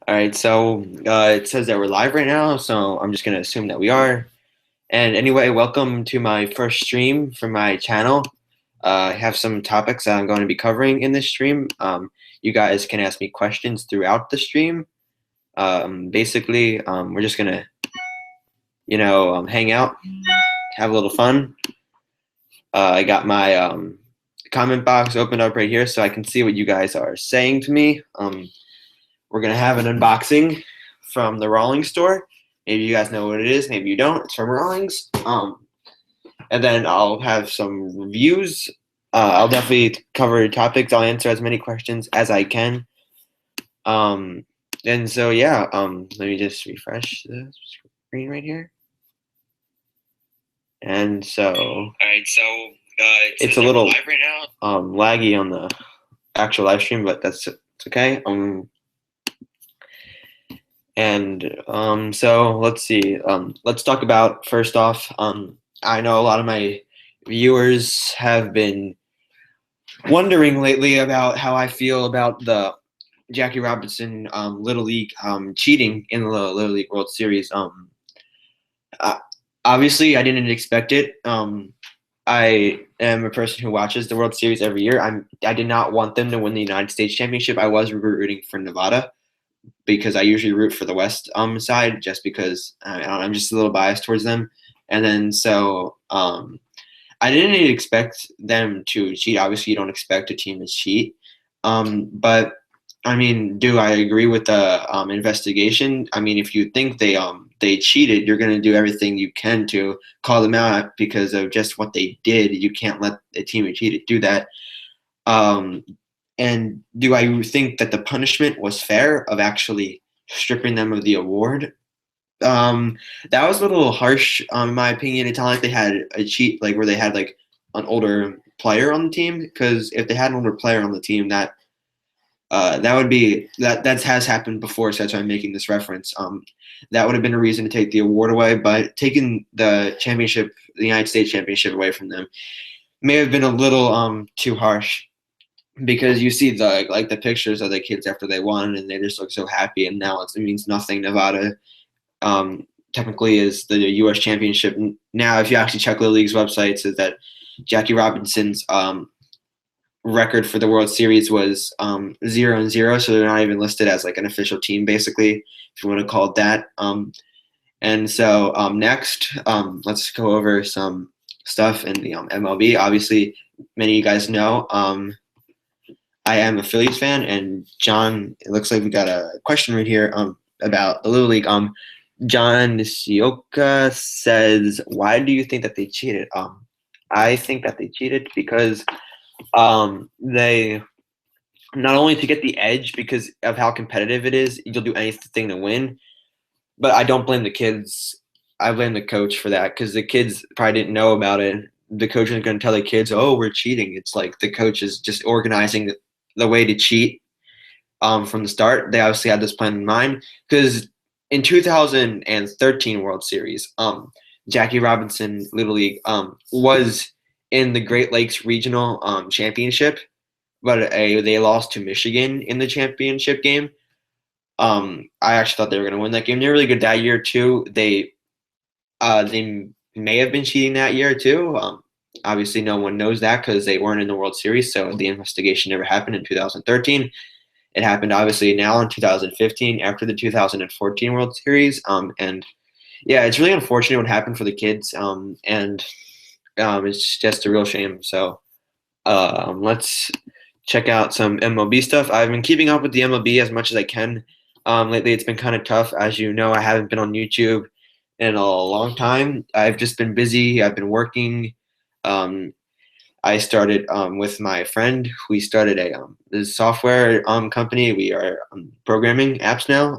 All right, so it says that we're live right now, so I'm just gonna assume that we are. And anyway, welcome to my first stream for my channel. I have some topics that I'm going to be covering in this stream. You guys can ask me questions throughout the stream. Basically, we're just gonna, hang out, have a little fun. I got my comment box opened up right here so I can see what you guys are saying to me. We're gonna have an unboxing from the Rawlings store. Maybe you guys know what it is. Maybe you don't. It's from Rawlings. And then I'll have some reviews. I'll definitely cover topics. I'll answer as many questions as I can. And so yeah. Let me just refresh the screen right here. And so. All right. So it's a little live right now. Laggy on the actual live stream, but it's okay. So let's see. Let's talk about first off. I know a lot of my viewers have been wondering lately about how I feel about the Jackie Robinson Little League cheating in the Little League World Series. Obviously, I didn't expect it. I am a person who watches the World Series every year. I did not want them to win the United States Championship. I was rooting for Nevada, because I usually root for the West side, just because I'm just a little biased towards them. And then so I didn't expect them to cheat. Obviously, you don't expect a team to cheat. But I mean, do I agree with the investigation? I mean, if you think they cheated, you're going to do everything you can to call them out because of just what they did. You can't let a team who cheated do that. And do I think that the punishment was fair of actually stripping them of the award? That was a little harsh, in my opinion. It's not like they had a cheat, like where they had like an older player on the team. Because if they had an older player on the team, that would be that has happened before. So that's why I'm making this reference. That would have been a reason to take the award away, but taking the championship, the United States championship, away from them may have been a little too harsh. Because you see the pictures of the kids after they won, and they just look so happy. And now it means nothing. Nevada technically is the U.S. championship now. If you actually check the league's website, it says that Jackie Robinson's record for the World Series was 0-0, so they're not even listed as like an official team, basically, if you want to call it that. And so next, let's go over some stuff in the MLB. Obviously, many of you guys know. I am a Phillies fan, and John, it looks like we got a question right here about the Little League. John Sioka says, "Why do you think that they cheated?" I think that they cheated because they not only to get the edge because of how competitive it is, you'll do anything to win. But I don't blame the kids. I blame the coach for that because the kids probably didn't know about it. The coach isn't going to tell the kids, "Oh, we're cheating." It's like the coach is just organizing the way to cheat from the start. They obviously had this plan in mind because in 2013 World Series, Jackie Robinson Little League was in the Great Lakes Regional Championship, but they lost to Michigan in the championship game. I actually thought they were going to win that game. They were really good that year too. They may have been cheating that year too. Obviously, no one knows that because they weren't in the World Series, so the investigation never happened in 2013. It happened obviously now in 2015 after the 2014 World Series. And yeah, it's really unfortunate what happened for the kids. And it's just a real shame. So let's check out some MLB stuff. I've been keeping up with the MLB as much as I can. Lately, it's been kind of tough. As you know, I haven't been on YouTube in a long time. I've just been busy. I've been working. I started with my friend. We started a software company. We are programming apps now.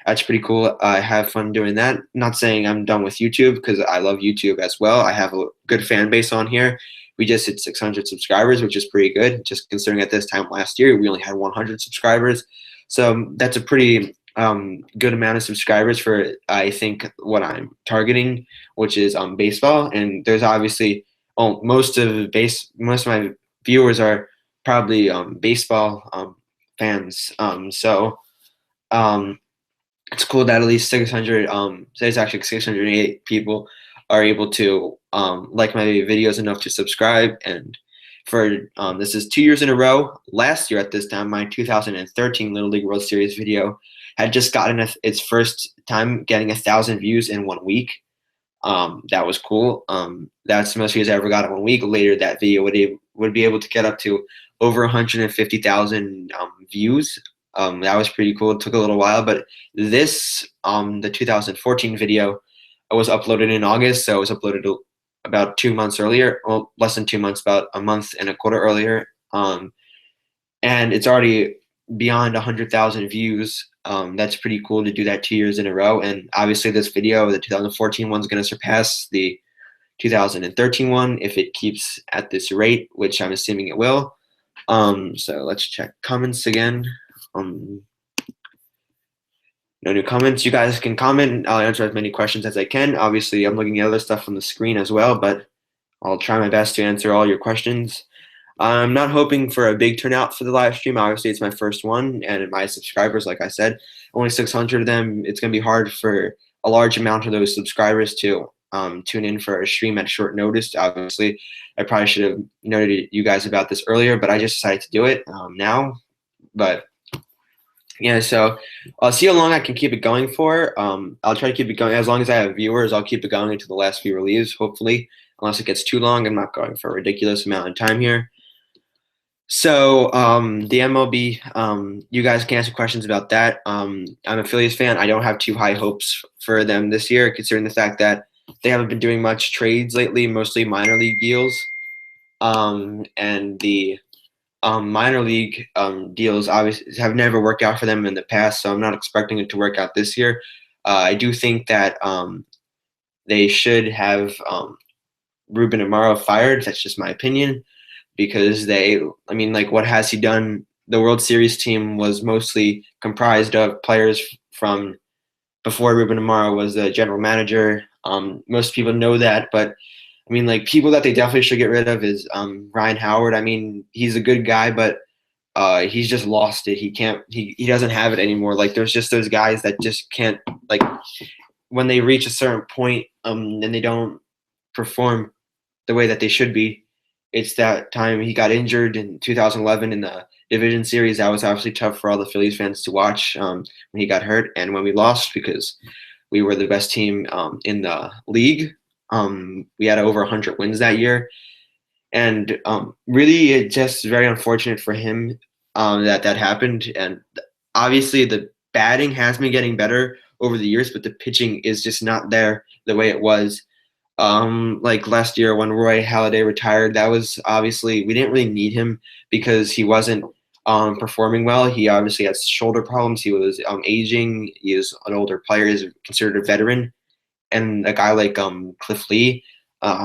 That's pretty cool. I have fun doing that. Not saying I'm done with YouTube because I love YouTube as well. I have a good fan base on here. We just hit 600 subscribers, which is pretty good. Just considering at this time last year we only had 100 subscribers, so that's a pretty good amount of subscribers for I think what I'm targeting, which is baseball. And there's obviously most of my viewers are probably baseball fans. So it's cool that at least 600 there's actually 608 people are able to like my videos enough to subscribe. And for this is 2 years in a row. Last year at this time, my 2013 Little League World Series video had just gotten its first time getting 1,000 views in 1 week. That was cool. That's the most views I ever got in 1 week. Later, that video would be able to get up to over 150,000 views. That was pretty cool. It took a little while, but this the 2014 video was uploaded in August, so it was uploaded about 2 months earlier. Well, less than 2 months, about a month and a quarter earlier. And it's already beyond 100,000 views. That's pretty cool to do that 2 years in a row. And obviously, this video, the 2014 one, is going to surpass the 2013 one if it keeps at this rate, which I'm assuming it will. So let's check comments again. No new comments. You guys can comment. I'll answer as many questions as I can. Obviously, I'm looking at other stuff on the screen as well, but I'll try my best to answer all your questions. I'm not hoping for a big turnout for the live stream. Obviously, it's my first one, and my subscribers, like I said, only 600 of them. It's going to be hard for a large amount of those subscribers to tune in for a stream at short notice. Obviously, I probably should have noted you guys about this earlier, but I just decided to do it now. But yeah, so I'll see how long I can keep it going for. I'll try to keep it going as long as I have viewers. I'll keep it going until the last viewer leaves, hopefully, unless it gets too long. I'm not going for a ridiculous amount of time here. So the MLB, you guys can answer questions about that. I'm a Phillies fan. I don't have too high hopes for them this year, considering the fact that they haven't been doing much trades lately, mostly minor league deals. And the minor league deals obviously have never worked out for them in the past, so I'm not expecting it to work out this year. I do think that they should have Ruben Amaro fired. That's just my opinion. Because what has he done? The World Series team was mostly comprised of players from before Ruben Amaro was the general manager. Most people know that, but people that they definitely should get rid of is Ryan Howard. He's a good guy, but he's just lost it. He doesn't have it anymore. There's just those guys that just can't, when they reach a certain point and they don't perform the way that they should be. It's that time he got injured in 2011 in the division series. That was obviously tough for all the Phillies fans to watch when he got hurt and when we lost because we were the best team in the league. We had over 100 wins that year. And really, it just very unfortunate for him that happened. And obviously, the batting has been getting better over the years, but the pitching is just not there the way it was. Last year when Roy Halladay retired, that was obviously we didn't really need him because he wasn't performing well. He obviously had shoulder problems. He was aging. He is an older player. He's considered a veteran. And a guy like Cliff Lee,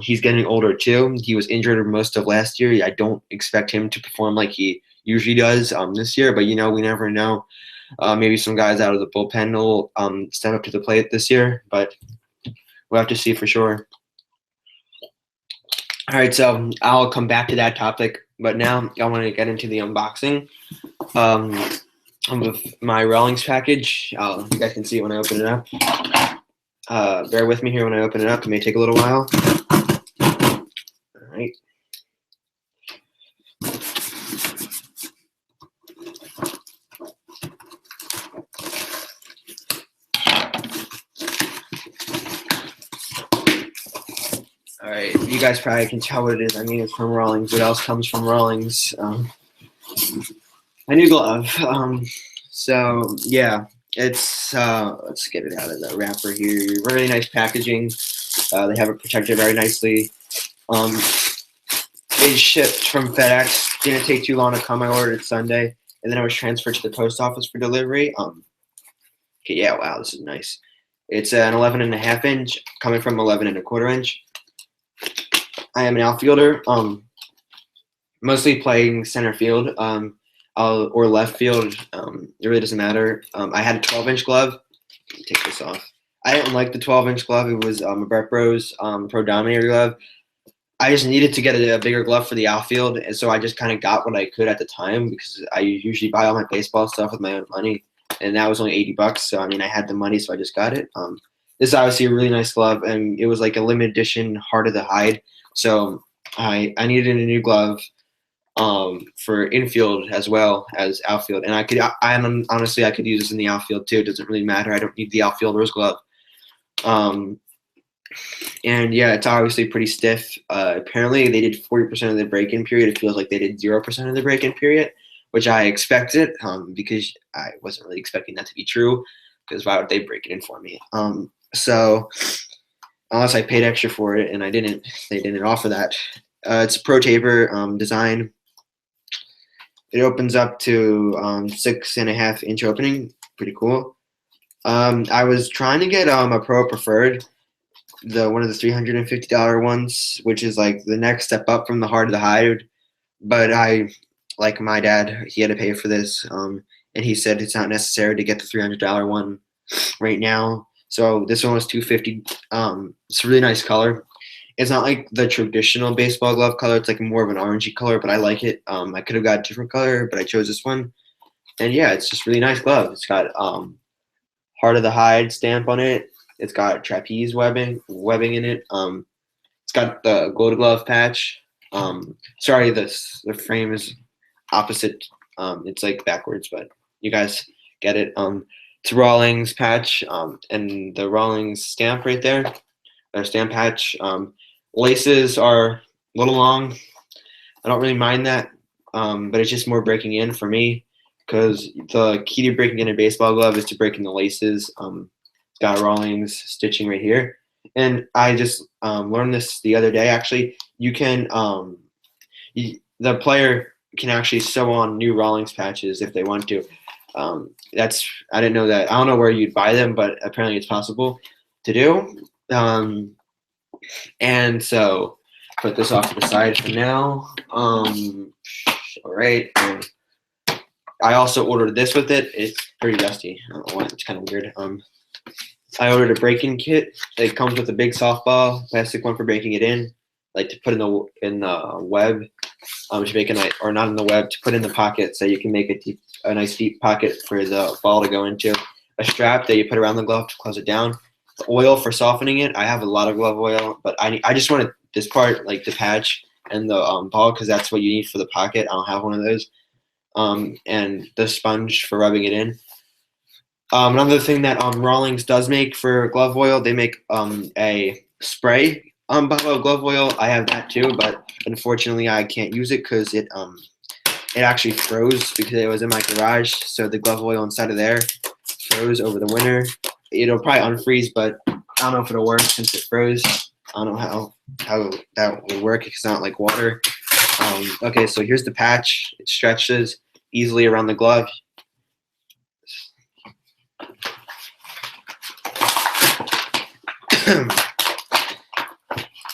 he's getting older too. He was injured most of last year. I don't expect him to perform like he usually does this year, but we never know. Maybe some guys out of the bullpen will step up to the plate this year, but we'll have to see for sure. All right, so I'll come back to that topic, but now I want to get into the unboxing of my Rawlings package. You guys can see it when I open it up. Bear with me here when I open it up. It may take a little while. All right. All right, you guys probably can tell what it is. It's from Rawlings. What else comes from Rawlings? A new glove. So yeah, it's let's get it out of the wrapper here. Really nice packaging. They have it protected very nicely. It shipped from FedEx. Didn't take too long to come. I ordered it Sunday, and then I was transferred to the post office for delivery. Okay, yeah, wow, this is nice. It's an 11.5 inch, coming from 11.25 inch. I am an outfielder, mostly playing center field or left field. It really doesn't matter. I had a 12-inch glove. Let me take this off. I didn't like the 12-inch glove. It was a Brett Bros Pro Dominator glove. I just needed to get a bigger glove for the outfield, and so I just kind of got what I could at the time because I usually buy all my baseball stuff with my own money. and that was only $80. So I mean, I had the money, so I just got it. This is obviously a really nice glove, and it was like a limited edition Heart of the Hide. So I needed a new glove for infield as well as outfield, and honestly I could use this in the outfield too. It doesn't really matter. I don't need the outfielder's glove. And yeah, it's obviously pretty stiff. Apparently, they did 40% of the break-in period. It feels like they did 0% of the break-in period, which I expected because I wasn't really expecting that to be true. Because why would they break it in for me? So unless I paid extra for it, and I didn't, they didn't offer that. It's a Pro Taper design. It opens up to 6.5-inch opening. Pretty cool. I was trying to get a Pro Preferred, one of the $350 ones, which is like the next step up from the Heart of the Hide. But like my dad, he had to pay for this, and he said it's not necessary to get the $300 one right now. So this one was $250. It's a really nice color. It's not like the traditional baseball glove color. It's like more of an orangey color, but I like it. I could have got a different color, but I chose this one. And yeah, it's just really nice glove. It's got Heart of the Hide stamp on it. It's got trapeze webbing in it. It's got the Gold Glove patch. Sorry, the frame is opposite. It's like backwards, but you guys get it. It's Rawlings patch, and the Rawlings stamp right there. Their stamp patch. Laces are a little long. I don't really mind that, but it's just more breaking in for me, because the key to breaking in a baseball glove is to break in the laces. It's got Rawlings stitching right here, and I just learned this the other day. Actually, you can the player can actually sew on new Rawlings patches if they want to. I didn't know that. I don't know where you'd buy them, but apparently it's possible to do. And so put this off to the side for now. All right. I also ordered this with it. It's pretty dusty. I don't know why. It's kind of weird. I ordered a break-in kit. It comes with a big softball, plastic one for breaking it in, like to put in the web. To make or not in the web, to put in the pocket, so you can make a nice deep pocket for the ball to go into. A strap that you put around the glove to close it down. The oil for softening it. I have a lot of glove oil, but I just wanted this part, like the patch and the ball, because that's what you need for the pocket. I don't have one of those. And the sponge for rubbing it in. Another thing that Rawlings does make for glove oil, they make a spray bottle of glove oil. I have that too, but unfortunately I can't use it because it actually froze because it was in my garage. So the glove oil inside of there froze over the winter. It'll probably unfreeze, but I don't know if it'll work since it froze. I don't know how that would work. It's not like water. Okay, so here's the patch. It stretches easily around the glove.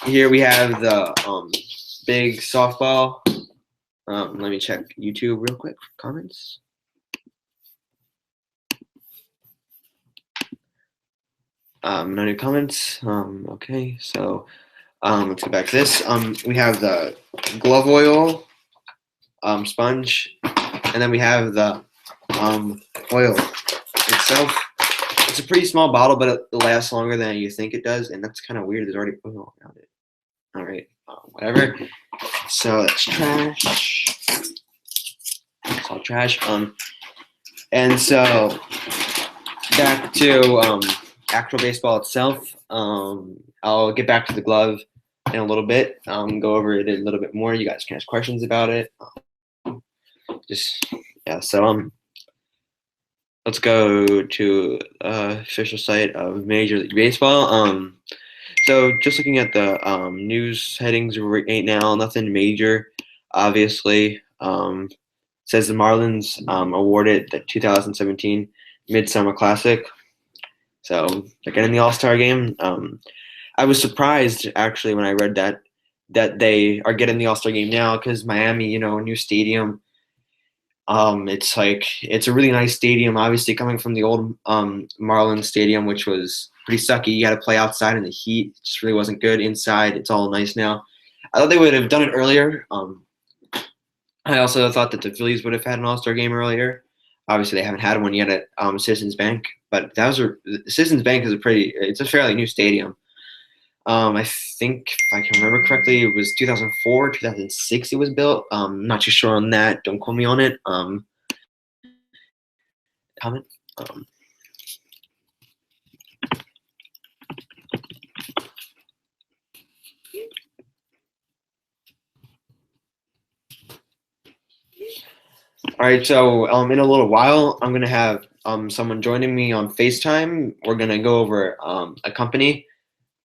Here we have the big softball. Let me check YouTube real quick for comments. No new comments. Okay, so let's go back to this. We have the glove oil sponge, and then we have the oil itself. It's a pretty small bottle, but it lasts longer than you think it does, and that's kind of weird. There's already oil around it. All right, whatever. So that's trash. It's all trash. And so back to actual baseball itself. I'll get back to the glove in a little bit. Go over it a little bit more. You guys can ask questions about it. So let's go to the official site of Major League Baseball. So just looking at the news headings right now, nothing major, obviously. Says the Marlins awarded the 2017 Midsummer Classic. So they're getting the All-Star game. I was surprised, actually, when I read that they are getting the All-Star game now, because Miami, new stadium. It's a really nice stadium, obviously coming from the old Marlins stadium, which was pretty sucky. You had to play outside in the heat. It just really wasn't good. Inside, it's all nice now. I thought they would have done it earlier. I also thought that the Phillies would have had an All-Star game earlier. Obviously, they haven't had one yet at Citizens Bank, but Citizens Bank is it's a fairly new stadium. I think if I can remember correctly, it was 2004, 2006 it was built. Not too sure on that. Don't quote me on it. Comment. Um, all right, so in a little while, I'm gonna have someone joining me on Facetime. We're gonna go over a company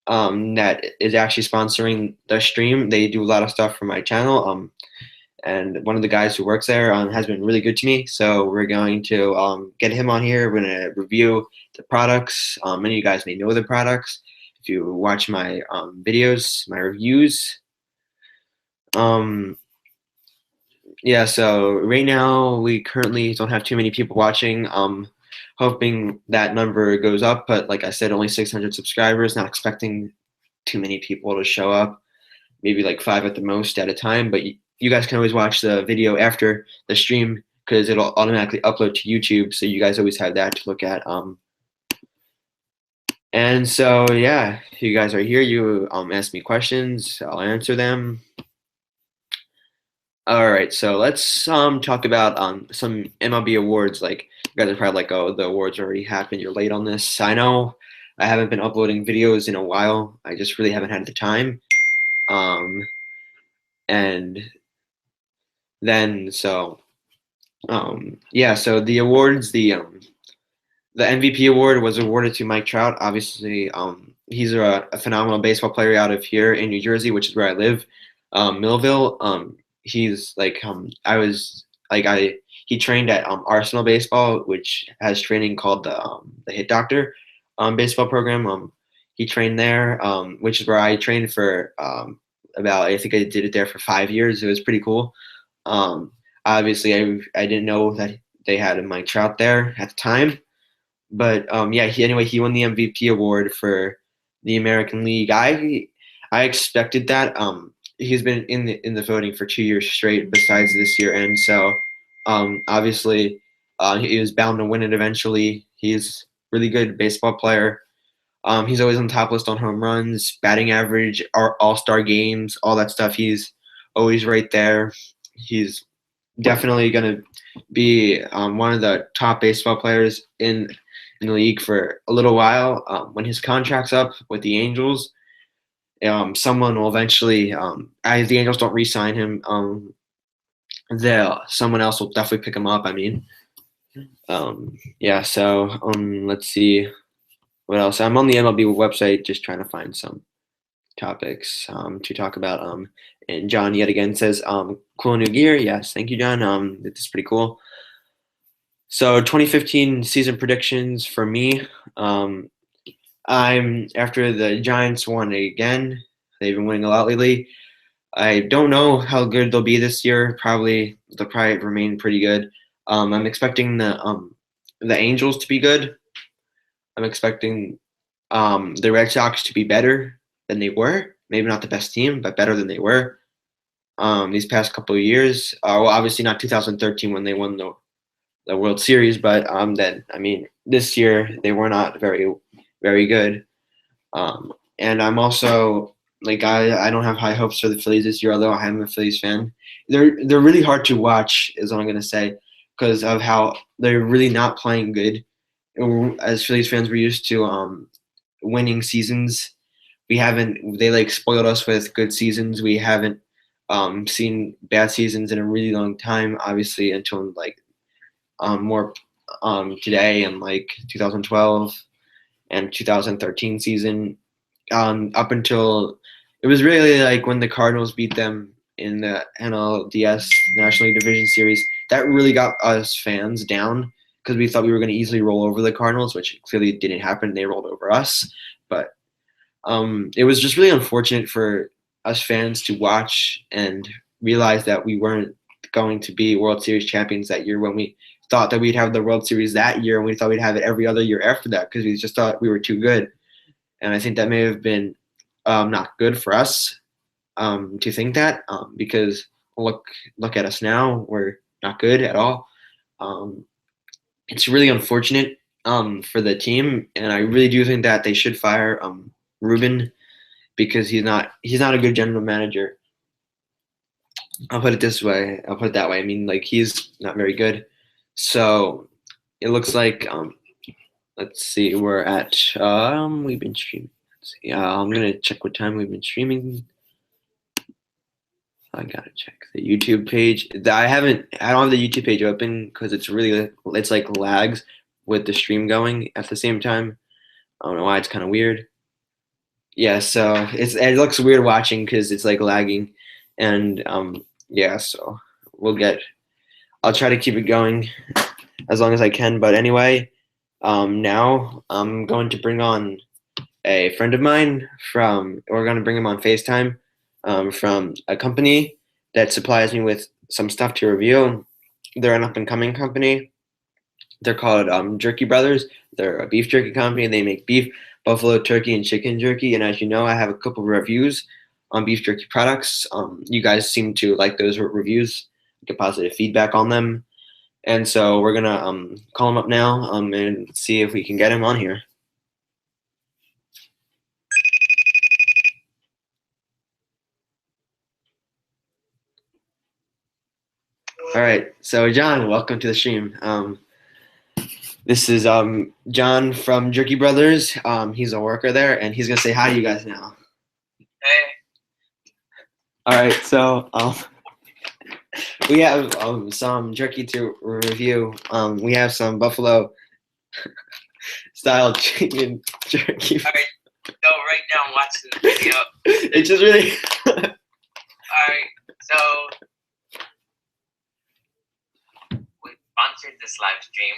that is actually sponsoring the stream. They do a lot of stuff for my channel. And one of the guys who works there has been really good to me. So we're going to get him on here. We're going to review the products. Many of you guys may know the products if you watch my videos, my reviews. Yeah, so right now we currently don't have too many people watching. Hoping that number goes up, but like I said, only 600 subscribers. Not expecting too many people to show up. Maybe like 5 at the most at a time. But you guys can always watch the video after the stream because it'll automatically upload to YouTube. So you guys always have that to look at. And so yeah, if you guys are here, you ask me questions, I'll answer them. All right, so let's talk about some MLB awards. Like you guys are probably like, oh, the awards already happened. You're late on this. I know I haven't been uploading videos in a while. I just really haven't had the time. And then so yeah, so the awards, the MVP award was awarded to Mike Trout. Obviously, he's a phenomenal baseball player out of here in New Jersey, which is where I live, Millville. He's like he trained at Arsenal Baseball, which has training called the Hit Doctor baseball program. He trained there, which is where I trained for about, I think I did it there for 5 years. It was pretty cool. Obviously, I didn't know that they had a Mike Trout there at the time, but yeah. He won the MVP award for the American League. I expected that. He's been in the voting for 2 years straight, besides this year, and so obviously he was bound to win it eventually. He's a really good baseball player. He's always on the top list on home runs, batting average, all-star games, all that stuff. He's always right there. He's definitely going to be one of the top baseball players in the league for a little while. When his contract's up with the Angels, someone will eventually, as the Angels don't re-sign him, someone else will definitely pick him up. I mean, yeah. So let's see what else. I'm on the MLB website just trying to find some topics to talk about. And John yet again says, cool new gear. Yes, thank you, John. This is pretty cool. So 2015 season predictions for me. I'm after the Giants won again. They've been winning a lot lately. I don't know how good they'll be this year. They'll probably remain pretty good. I'm expecting the Angels to be good. I'm expecting the Red Sox to be better than they were. Maybe not the best team, but better than they were these past couple of years. Well, obviously not 2013 when they won the World Series, but then I mean this year they were not very very good. And I'm also like I don't have high hopes for the Phillies this year, although I am a Phillies fan. They're really hard to watch, is what I'm gonna say, because of how they're really not playing good. As Phillies fans, we're used to winning seasons. They like spoiled us with good seasons. We haven't seen bad seasons in a really long time, obviously, until like more today and like 2012 and 2013 season. Up until it was really like when the Cardinals beat them in the NLDS National League Division Series. That really got us fans down because we thought we were going to easily roll over the Cardinals, which clearly didn't happen. They rolled over us. But it was just really unfortunate for us fans to watch and realize that we weren't going to be World Series champions that year, when we thought that we'd have the World Series that year, and we thought we'd have it every other year after that because we just thought we were too good. And I think that may have been not good for us to think that, because look at us now. We're not good at all. it's really unfortunate for the team, and I really do think that they should fire Ruben because he's not a good general manager. I'll put it this way. I'll put it that way. I mean, like he's not very good. So it looks like let's see, we're at we've been streaming. Let's see. I'm gonna check what time we've been streaming. I gotta check the YouTube page. I don't have the YouTube page open because it's like lags with the stream going at the same time. I don't know why, it's kind of weird. Yeah, so it looks weird watching because it's like lagging, and yeah, so we'll get. I'll try to keep it going as long as I can. But anyway, now I'm going to bring on a friend of mine we're going to bring him on FaceTime from a company that supplies me with some stuff to review. They're an up and coming company. They're called Jerky Brothers. They're a beef jerky company. They make beef, buffalo, turkey, and chicken jerky. And as you know, I have a couple of reviews on beef jerky products. You guys seem to like those reviews, get positive feedback on them. And so we're going to call him up now and see if we can get him on here. All right, so John, welcome to the stream. This is John from Jerky Brothers. He's a worker there, and he's gonna say hi to you guys now. Hey. All right, so we have some jerky to review. We have some buffalo style chicken jerky. All right, go right now and watch the video. It's just really. All right, so we sponsored this live stream